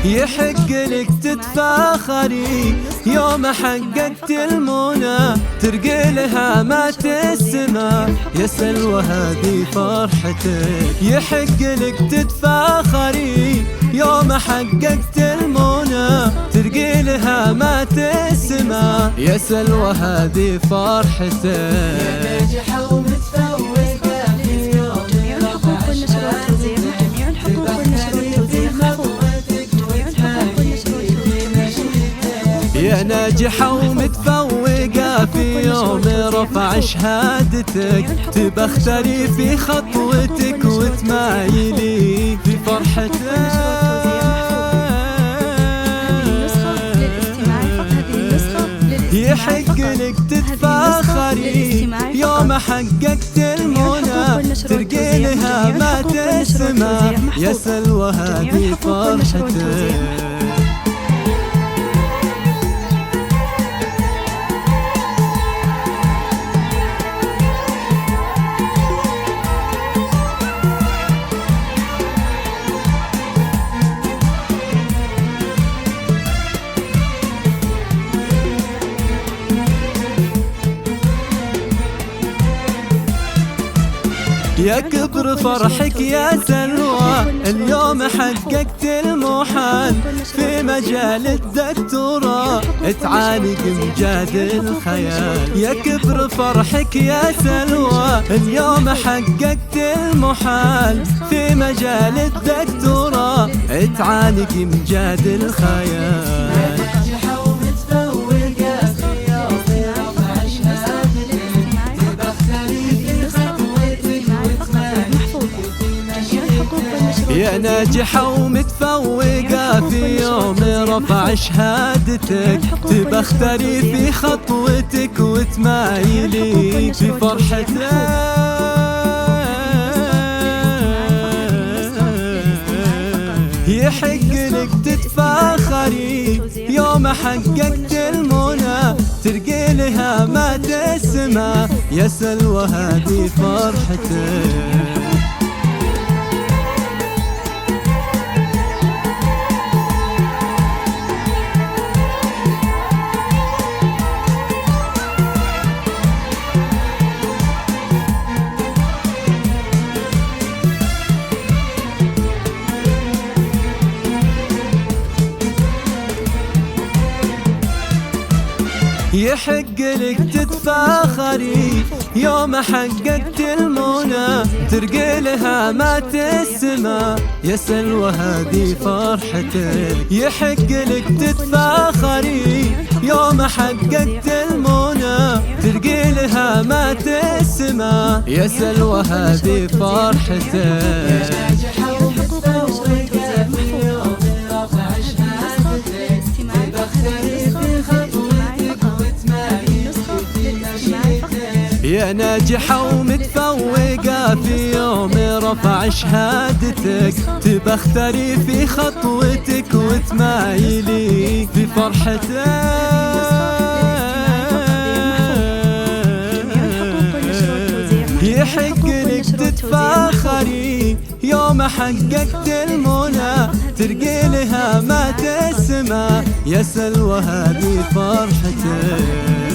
يحق لك تتفاخري يوم حققت المنى، ترقي لها مات السما يا سلوى هذه فرحتك. يحق لك تتفاخري يوم حققت المنى، ترقي لها مات السما يا سلوى هذه فرحتك. يا ناجحة ومتفوقة في يوم رفع شهادتك، تبختري في خطوتك وتمايلي في فرحتك. يحق لك تتفاخري يوم حققت المنى، ترقي لها ما تسمع يا سلوى هذه فرحتك. يا كبر فرحك يا سلوى، اليوم حققت المحال في مجال الدكتوراه، تعالج امجاد الخيال. يا كبر فرحك يا سلوى، اليوم حققت المحال في مجال الدكتوراه، تعالج امجاد الخيال. يا ناجحة ومتفوقة في يوم رفع شهادتك، تبختري في خطوتك وتمايلي في فرحتك. يحق لك تتفاخري يوم حققت المنى، ترقي لها ما تسمع يا سلوى هذه فرحتك. يحق لك تتفاخري يوم حققت المنى، ترقي لها ما تسمع يا سلوى هذه فرحتك. يحق لك تتفاخري يوم حققت المنى، ترقي لها ما تسمع يا سلوى هذه فرحتك. يا ناجحة ومتفوقة في يوم رفع شهادتك، تبختري في خطوتك وتمايلي في فرحتك. يحق لك تتفاخري يوم حققت المنى، ترقي لها ما تسمع يا سلوى هذه فرحتك.